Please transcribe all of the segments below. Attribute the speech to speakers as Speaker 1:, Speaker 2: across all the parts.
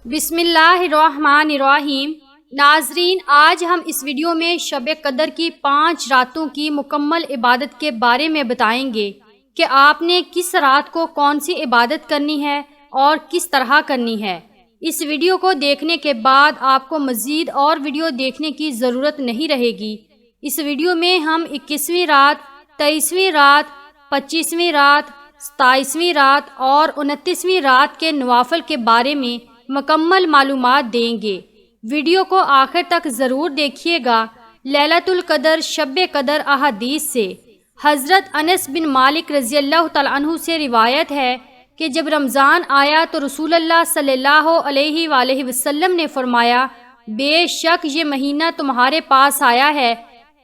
Speaker 1: بسم اللہ الرحمن الرحیم۔ ناظرین، آج ہم اس ویڈیو میں شب قدر کی 5 راتوں کی مکمل عبادت کے بارے میں بتائیں گے کہ آپ نے کس رات کو کون سی عبادت کرنی ہے اور کس طرح کرنی ہے۔ اس ویڈیو کو دیکھنے کے بعد آپ کو مزید اور ویڈیو دیکھنے کی ضرورت نہیں رہے گی۔ اس ویڈیو میں ہم 21ویں رات، 23ویں رات، 25ویں رات، 27ویں رات اور 29ویں رات کے نوافل کے بارے میں مکمل معلومات دیں گے۔ ویڈیو کو آخر تک ضرور دیکھیے گا۔ لیلۃ القدر شب قدر احادیث سے حضرت انس بن مالک رضی اللہ تعالیٰ عنہ سے روایت ہے کہ جب رمضان آیا تو رسول اللہ صلی اللہ علیہ وآلہ وسلم نے فرمایا، بے شک یہ مہینہ تمہارے پاس آیا ہے،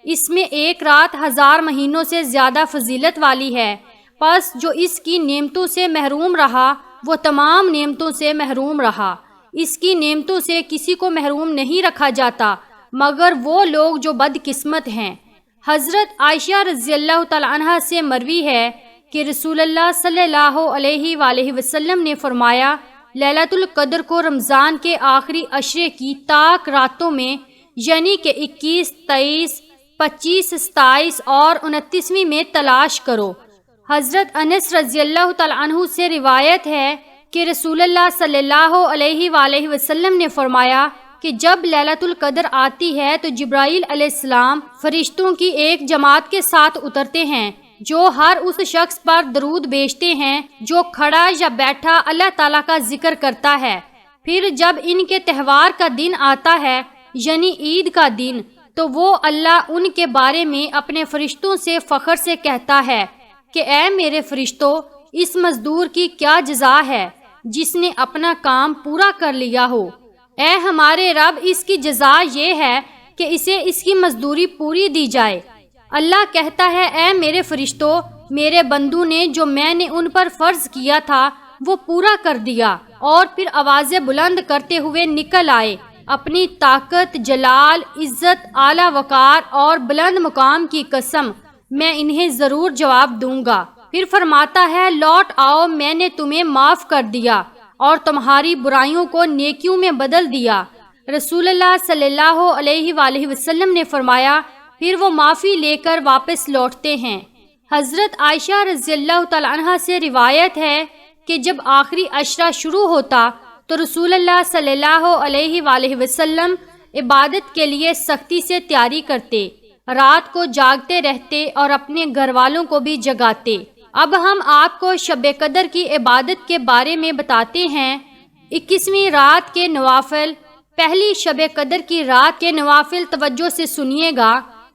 Speaker 1: اس میں ایک رات 1000 مہینوں سے زیادہ فضیلت والی ہے، پس جو اس کی نعمتوں سے محروم رہا وہ تمام نعمتوں سے محروم رہا۔ اس کی نعمتوں سے کسی کو محروم نہیں رکھا جاتا مگر وہ لوگ جو بدقسمت ہیں۔ حضرت عائشہ رضی اللہ تعالی عنہ سے مروی ہے کہ رسول اللہ صلی اللہ علیہ وآلہ وسلم نے فرمایا، لیلۃ القدر کو رمضان کے آخری عشرے کی طاق راتوں میں یعنی کہ 21، 23، 25، 27 اور 29ویں میں تلاش کرو۔ حضرت انس رضی اللہ تعالیٰ عنہ سے روایت ہے کہ رسول اللہ صلی اللہ علیہ وآلہ وسلم نے فرمایا کہ جب لیلۃ القدر آتی ہے تو جبرائیل علیہ السلام فرشتوں کی ایک جماعت کے ساتھ اترتے ہیں جو ہر اس شخص پر درود بھیجتے ہیں جو کھڑا یا بیٹھا اللہ تعالیٰ کا ذکر کرتا ہے۔ پھر جب ان کے تہوار کا دن آتا ہے یعنی عید کا دن، تو وہ اللہ ان کے بارے میں اپنے فرشتوں سے فخر سے کہتا ہے کہ اے میرے فرشتوں، اس مزدور کی کیا جزا ہے جس نے اپنا کام پورا کر لیا ہو۔ اے ہمارے رب، اس کی جزا یہ ہے کہ اسے اس کی مزدوری پوری دی جائے۔ اللہ کہتا ہے، اے میرے فرشتوں، میرے بندو نے جو میں نے ان پر فرض کیا تھا وہ پورا کر دیا، اور پھر آوازیں بلند کرتے ہوئے نکل آئے۔ اپنی طاقت، جلال، عزت، اعلیٰ وقار اور بلند مقام کی قسم، میں انہیں ضرور جواب دوں گا۔ پھر فرماتا ہے، لوٹ آؤ، میں نے تمہیں معاف کر دیا اور تمہاری برائیوں کو نیکیوں میں بدل دیا۔ رسول اللہ صلی اللہ علیہ وآلہ وسلم نے فرمایا، پھر وہ معافی لے کر واپس لوٹتے ہیں۔ حضرت عائشہ رضی اللہ تعالی عنہ سے روایت ہے کہ جب آخری عشرہ شروع ہوتا تو رسول اللہ صلی اللہ علیہ وآلہ وسلم عبادت کے لیے سختی سے تیاری کرتے، رات کو جاگتے رہتے اور اپنے گھر والوں کو بھی جگاتے۔ اب ہم آپ کو شب قدر کی عبادت کے بارے میں بتاتے ہیں۔ 21ویں رات کے نوافل۔ پہلی شب قدر کی رات کے نوافل توجہ سے سنیے گا۔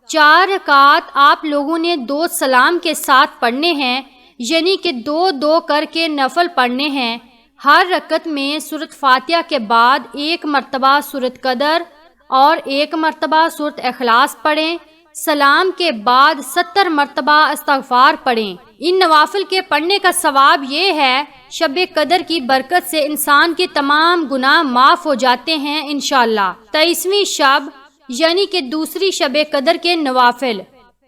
Speaker 1: 4 رکعات آپ لوگوں نے 2 سلام کے ساتھ پڑھنے ہیں، یعنی کہ 2 کر کے نفل پڑھنے ہیں۔ ہر رکعت میں سورۃ فاتحہ کے بعد 1 مرتبہ سورۃ قدر اور 1 مرتبہ سورۃ اخلاص پڑھیں۔ سلام کے بعد 70 مرتبہ استغفار پڑھیں۔ ان نوافل کے پڑھنے کا ثواب یہ ہے، شب قدر کی برکت سے انسان کے تمام گناہ معاف ہو جاتے ہیں انشاءاللہ۔ 23ویں شب یعنی کہ دوسری شب قدر کے نوافل،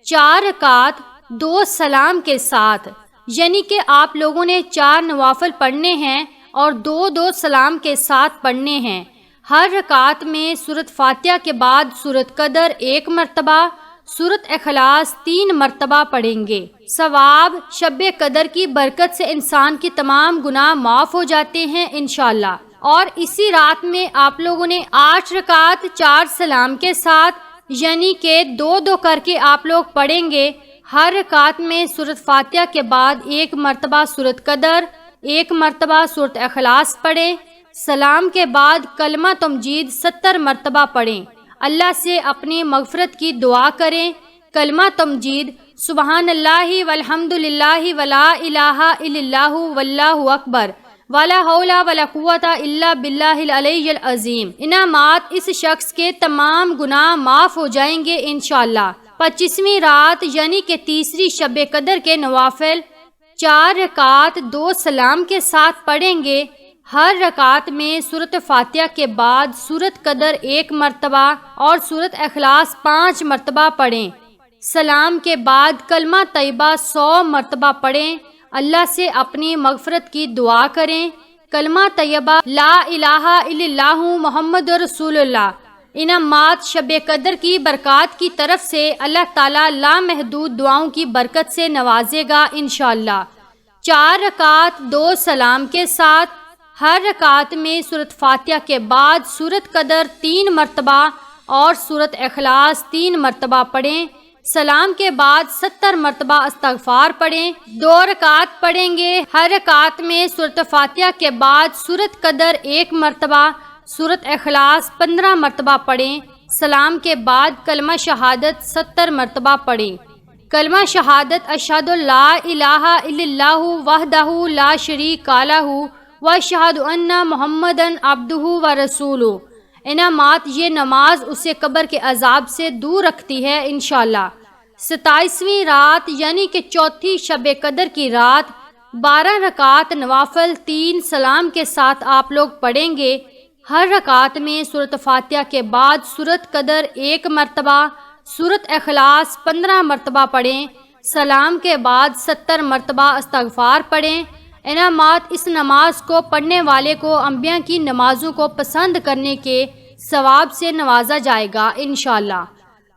Speaker 1: 4 رکعات 2 سلام کے ساتھ، یعنی کہ آپ لوگوں نے 4 نوافل پڑھنے ہیں اور 2 سلام کے ساتھ پڑھنے ہیں۔ ہر رکعت میں سورۃ فاتحہ کے بعد سورۃ قدر 1 مرتبہ، سورۃ اخلاص 3 مرتبہ پڑھیں گے۔ ثواب، شب قدر کی برکت سے انسان کی تمام گناہ معاف ہو جاتے ہیں انشاءاللہ۔ اور اسی رات میں آپ لوگوں نے 8 رکعات 4 سلام کے ساتھ، یعنی کہ 2 کر کے آپ لوگ پڑھیں گے۔ ہر رکعت میں سورۃ فاتحہ کے بعد 1 مرتبہ سورۃ قدر، 1 مرتبہ سورۃ اخلاص پڑھیں۔ سلام کے بعد کلمہ تمجید 70 مرتبہ پڑھیں۔ اللہ سے اپنی مغفرت کی دعا کریں۔ کلمہ تمجید سبحان اللہ والحمد للہ ولا الہ الا اللہ واللہ اکبر ولا حول ولا قوۃ الا باللہ العلی العظیم۔ انعامات، اس شخص کے تمام گناہ معاف ہو جائیں گے انشاءاللہ۔ 25ویں رات یعنی کہ تیسری شب قدر کے نوافل، 4 رکعات 2 سلام کے ساتھ پڑھیں گے۔ ہر رکعت میں سورۃ فاتحہ کے بعد سورۃ قدر 1 مرتبہ اور سورۃ اخلاص 5 مرتبہ پڑھیں۔ سلام کے بعد کلمہ طیبہ 100 مرتبہ پڑھیں۔ اللہ سے اپنی مغفرت کی دعا کریں۔ کلمہ طیبہ لا الہ الا اللہ محمد رسول اللہ۔ انعامات شب قدر کی برکات کی طرف سے اللہ تعالیٰ لامحدود دعاؤں کی برکت سے نوازے گا انشاءاللہ۔ 4 رکعت 2 سلام کے ساتھ، ہر رکعت میں سورۃ فاتحہ کے بعد سورۃ قدر 3 مرتبہ اور سورۃ اخلاص 3 مرتبہ پڑھیں۔ سلام کے بعد 70 مرتبہ استغفار پڑھیں۔ 2 رکعت پڑھیں گے، ہر رکعت میں سورۃ فاتحہ کے بعد سورۃ قدر 1 مرتبہ، سورۃ اخلاص 15 مرتبہ پڑھیں۔ سلام کے بعد کلمہ شہادت 70 مرتبہ پڑھیں۔ کلمہ شہادت اشہد لا الہ الا اللہ وحدہ لا شریک لہ واشہد ان محمدًا عبدہ ورسولہ۔ انعامات، یہ نماز اسے قبر کے عذاب سے دور رکھتی ہے انشاءاللہ۔ 27ویں رات یعنی کہ چوتھی شب قدر کی رات 12 رکعت نوافل 3 سلام کے ساتھ آپ لوگ پڑھیں گے۔ ہر رکعت میں سورۃ فاتحہ کے بعد سورۃ قدر 1 مرتبہ، سورۃ اخلاص 15 مرتبہ پڑھیں۔ سلام کے بعد 70 مرتبہ استغفار پڑھیں۔ انعامات، اس نماز کو پڑھنے والے کو انبیاء کی نمازوں کو پسند کرنے کے ثواب سے نوازا جائے گا انشاءاللہ۔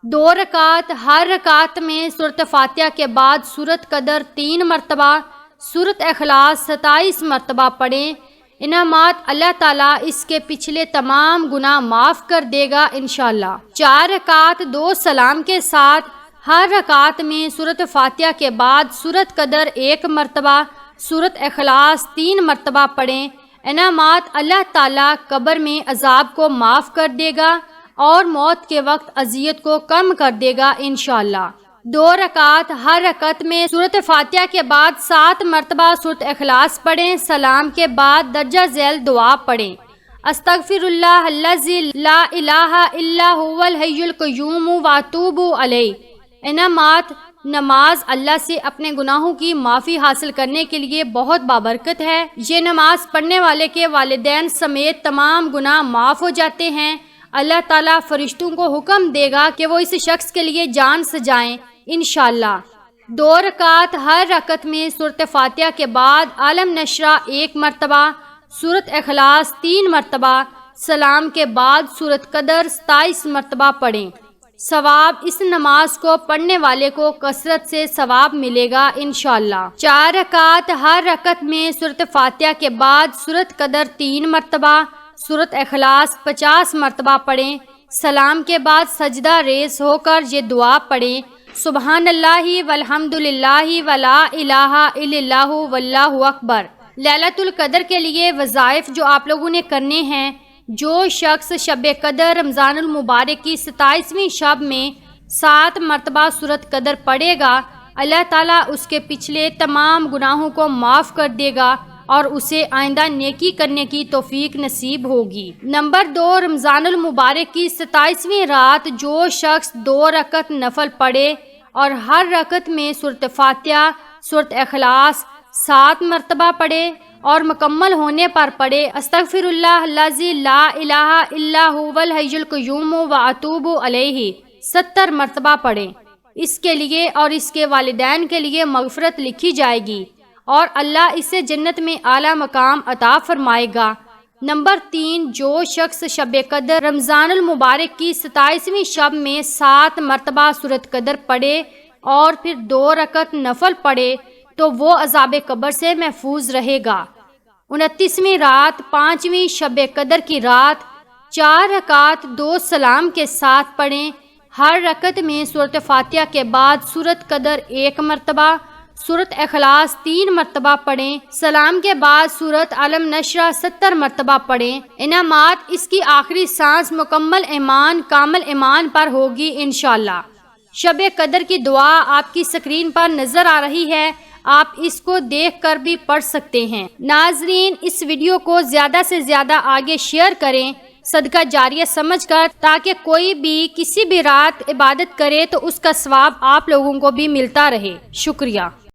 Speaker 1: 2 رکعت، ہر رکعت میں سورۃ فاتحہ کے بعد سورۃ قدر 3 مرتبہ، سورۃ اخلاص 27 مرتبہ پڑھیں۔ انعامات، اللہ تعالیٰ اس کے پچھلے تمام گناہ معاف کر دے گا انشاءاللہ۔ 4 رکعت 2 سلام کے ساتھ، ہر رکعت میں سورۃ فاتحہ کے بعد سورۃ قدر 1 مرتبہ، سورۃ اخلاص 3 مرتبہ پڑھیں۔ انعامات، اللہ تعالیٰ قبر میں عذاب کو معاف کر دے گا اور موت کے وقت اذیت کو کم کر دے گا انشاءاللہ۔ 2 رکعت، ہر رکعت میں سورۃ فاتحہ کے بعد 7 مرتبہ سورۃ اخلاص پڑھیں۔ سلام کے بعد درجہ ذیل دعا پڑھیں۔ استغفر اللہ الذی لا الہ الا هو الحی القیوم واتوب الیہ۔ انعامات، نماز اللہ سے اپنے گناہوں کی معافی حاصل کرنے کے لیے بہت بابرکت ہے۔ یہ نماز پڑھنے والے کے والدین سمیت تمام گناہ معاف ہو جاتے ہیں۔ اللہ تعالیٰ فرشتوں کو حکم دے گا کہ وہ اس شخص کے لیے جان سجائیں انشاءاللہ۔ 2 رکعت، ہر رکعت میں سورۃ فاتحہ کے بعد عالم نشرہ 1 مرتبہ، سورۃ اخلاص 3 مرتبہ، سلام کے بعد سورۃ قدر 27 مرتبہ پڑھیں۔ ثواب، اس نماز کو پڑھنے والے کو کثرت سے ثواب ملے گا انشاءاللہ۔ 4 رکعت، ہر رکعت میں سورۃ فاتحہ کے بعد سورۃ قدر 3 مرتبہ، سورۃ اخلاص 50 مرتبہ پڑھیں۔ سلام کے بعد سجدہ ریز ہو کر یہ دعا پڑھیں، سبحان اللہ والحمد للہ ولا الہ الا اللہ واللہ اکبر۔ لیلۃ القدر کے لیے وظائف جو آپ لوگوں نے کرنے ہیں، جو شخص شب قدر رمضان المبارک کی 27ویں شب میں 7 مرتبہ سورۃ قدر پڑھے گا، اللہ تعالیٰ اس کے پچھلے تمام گناہوں کو معاف کر دے گا اور اسے آئندہ نیکی کرنے کی توفیق نصیب ہوگی۔ نمبر 2، رمضان المبارک کی 27ویں رات جو شخص 2 رکعت نفل پڑھے اور ہر رکعت میں سورۃ فاتحہ، سورۃ اخلاص 7 مرتبہ پڑھے اور مکمل ہونے پر پڑھے استغفر اللہ الذی لا الہ الا هو الحی القیوم واتوب الیہ 70 مرتبہ پڑھیں۔ اس کے لیے اور اس کے والدین کے لیے مغفرت لکھی جائے گی اور اللہ اسے جنت میں اعلیٰ مقام عطا فرمائے گا۔ نمبر 3، جو شخص شب قدر رمضان المبارک کی 27ویں شب میں 7 مرتبہ سورۃ قدر پڑھے اور پھر 2 رکعت نفل پڑھے تو وہ عذاب قبر سے محفوظ رہے گا۔ 29ویں رات 5ویں شب قدر کی رات 4 رکعت 2 سلام کے ساتھ پڑھیں۔ ہر رکعت میں سورۃ فاتحہ کے بعد سورۃ قدر 1 مرتبہ، سورۃ اخلاص 3 مرتبہ پڑھیں۔ سلام کے بعد سورۃ عالم نشرہ 70 مرتبہ پڑھیں۔ انعامات، اس کی آخری سانس مکمل ایمان کامل ایمان پر ہوگی انشاءاللہ۔ شب قدر کی دعا آپ کی سکرین پر نظر آ رہی ہے، آپ اس کو دیکھ کر بھی پڑھ سکتے ہیں۔ ناظرین، اس ویڈیو کو زیادہ سے زیادہ آگے شیئر کریں صدقہ جاریہ سمجھ کر، تاکہ کوئی بھی کسی بھی رات عبادت کرے تو اس کا ثواب آپ لوگوں کو بھی ملتا رہے۔ شکریہ۔